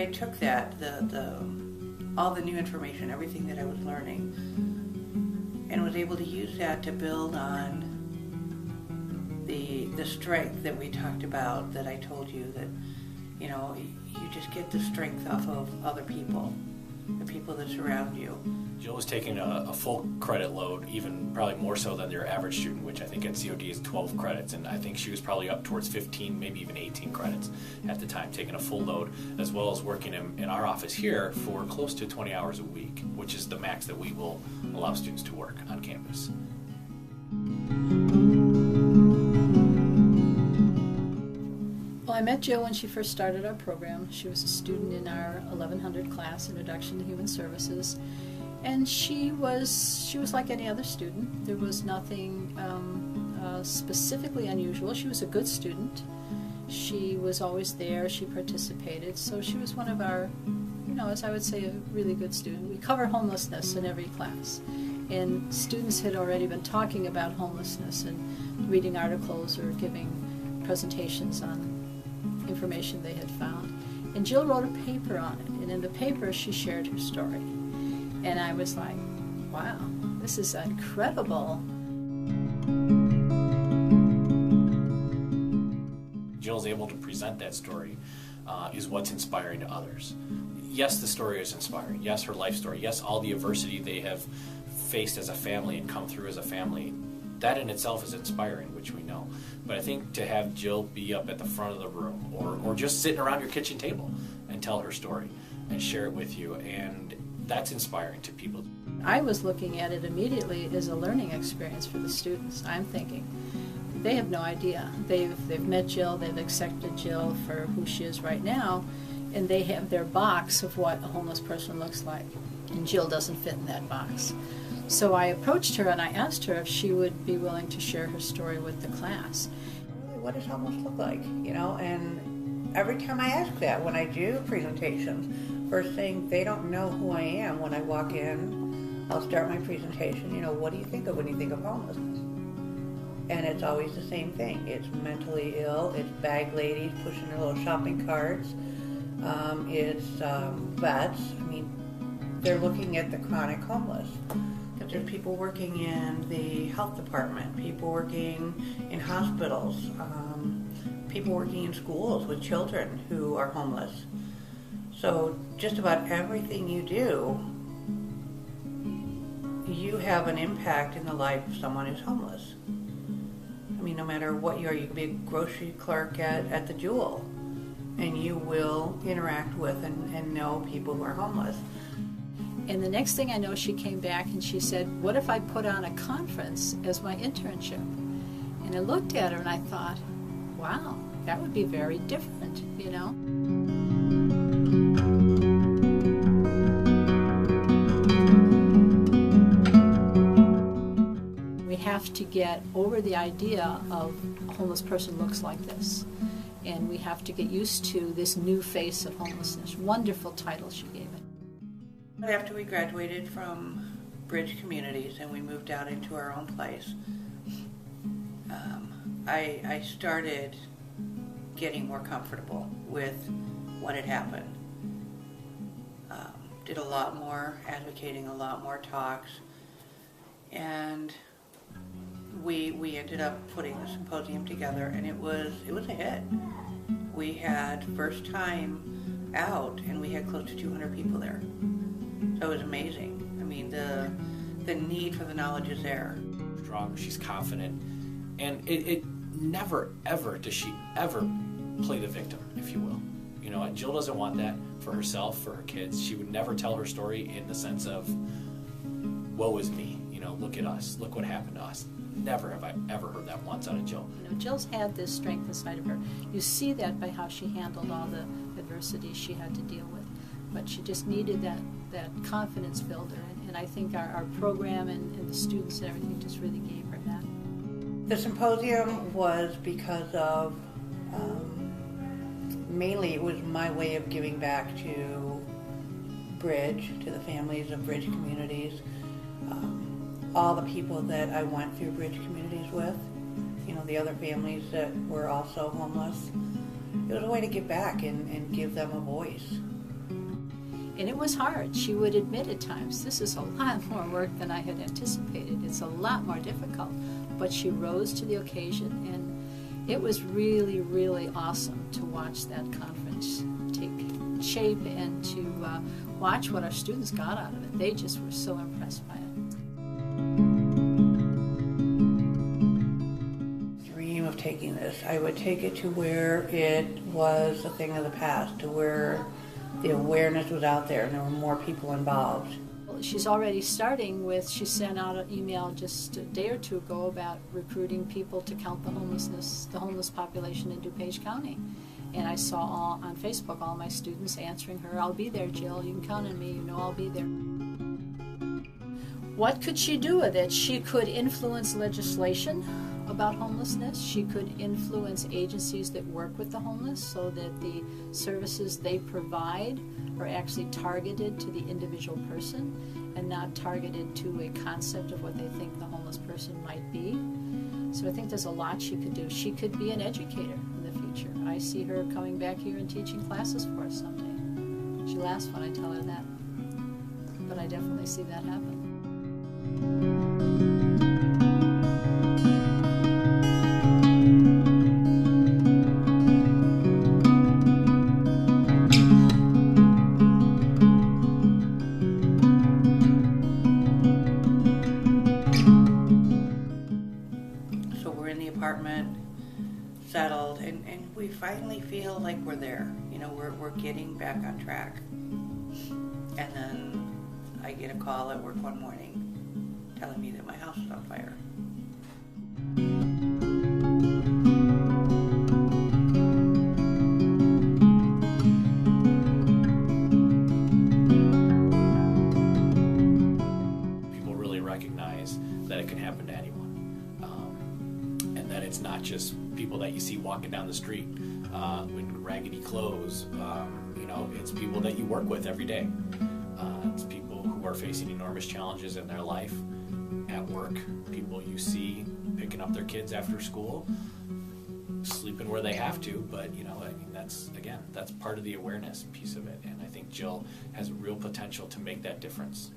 I took that, all the new information, everything that I was learning, and was able to use that to build on the strength that we talked about, that I told you that, you know, you just get the strength off of other people, the people that surround you. Jill was taking a full credit load, even probably more so than your average student, which I think at COD is 12 credits, and I think she was probably up towards 15, maybe even 18 credits at the time, taking a full load, as well as working in our office here for close to 20 hours a week, which is the max that we will allow students to work on campus. Well, I met Jill when she first started our program. She was a student in our 1100 class, Introduction to Human Services, and she was like any other student. There was nothing specifically unusual. She was a good student. She was always there. She participated. So she was one of our, you know, as I would say, a really good student. We cover homelessness in every class, and students had already been talking about homelessness and reading articles or giving presentations on information they had found. And Jill wrote a paper on it, and in the paper she shared her story. And I was like, wow, this is incredible. Jill's able to present that story is what's inspiring to others. Yes, the story is inspiring. Yes, her life story. Yes, all the adversity they have faced as a family and come through as a family. That in itself is inspiring, which we know. But I think to have Jill be up at the front of the room or just sitting around your kitchen table and tell her story and share it with you, and that's inspiring to people. I was looking at it immediately as a learning experience for the students. I'm thinking, they have no idea. They've met Jill, they've accepted Jill for who she is right now, and they have their box of what a homeless person looks like. And Jill doesn't fit in that box. So I approached her and I asked her if she would be willing to share her story with the class. Really, what does homeless look like, you know? And every time I ask that when I do presentations, first thing, they don't know who I am. When I walk in, I'll start my presentation, you know, what do you think of when you think of homelessness? And it's always the same thing. It's mentally ill, it's bag ladies pushing their little shopping carts, it's vets. I mean, they're looking at the chronic homeless. But there's people working in the health department, people working in hospitals, people working in schools with children who are homeless. So just about everything you do, you have an impact in the life of someone who's homeless. I mean, no matter what you are, you could be a grocery clerk at the Jewel, and you will interact with and know people who are homeless. And the next thing I know, she came back and she said, what if I put on a conference as my internship? And I looked at her and I thought, wow, that would be very different, you know? We have to get over the idea of a homeless person looks like this. And we have to get used to this new face of homelessness. Wonderful title she gave it. After we graduated from Bridge Communities and we moved out into our own place, I started getting more comfortable with what had happened. Did a lot more advocating, a lot more talks, and we ended up putting the symposium together, and it was a hit. We had first time out, and we had close to 200 people there. So it was amazing. I mean, the need for the knowledge is there. Strong, she's confident, and it never, ever does she ever play the victim, if you will. You know, Jill doesn't want that for herself, for her kids. She would never tell her story in the sense of, woe is me, you know, look at us, look what happened to us. Never have I ever heard that once out of Jill. You know, Jill's had this strength inside of her. You see that by how she handled all the adversity she had to deal with. But she just needed that confidence builder, and I think our program and the students and everything just really gave her that. The symposium was because of, mainly it was my way of giving back to Bridge, to the families of Bridge Communities, all the people that I went through Bridge Communities with, you know, the other families that were also homeless. It was a way to give back and give them a voice. And it was hard. She would admit at times, this is a lot more work than I had anticipated. It's a lot more difficult. But she rose to the occasion, and it was really, really awesome to watch that conference take shape and to watch what our students got out of it. They just were so impressed by it. Dream of taking this, I would take it to where it was a thing of the past, to where the awareness was out there and there were more people involved. She's already starting with, she sent out an email just a day or two ago about recruiting people to count the homeless population in DuPage County. And I saw on Facebook all my students answering her, I'll be there, Jill, you can count on me, you know I'll be there. What could she do with it? She could influence legislation about homelessness. She could influence agencies that work with the homeless so that the services they provide are actually targeted to the individual person and not targeted to a concept of what they think the homeless person might be. So I think there's a lot she could do. She could be an educator in the future. I see her coming back here and teaching classes for us someday. She laughs when I tell her that, but I definitely see that happen. So we're in the apartment, settled, and we finally feel like we're there. You know, we're getting back on track. And then I get a call at work one morning telling me that my house is on fire. People really recognize that it can happen to anyone. And that it's not just people that you see walking down the street with raggedy clothes. It's people that you work with every day. It's people who are facing enormous challenges in their life, at work, people you see picking up their kids after school, sleeping where they have to, but that's part of the awareness piece of it, and I think Jill has real potential to make that difference.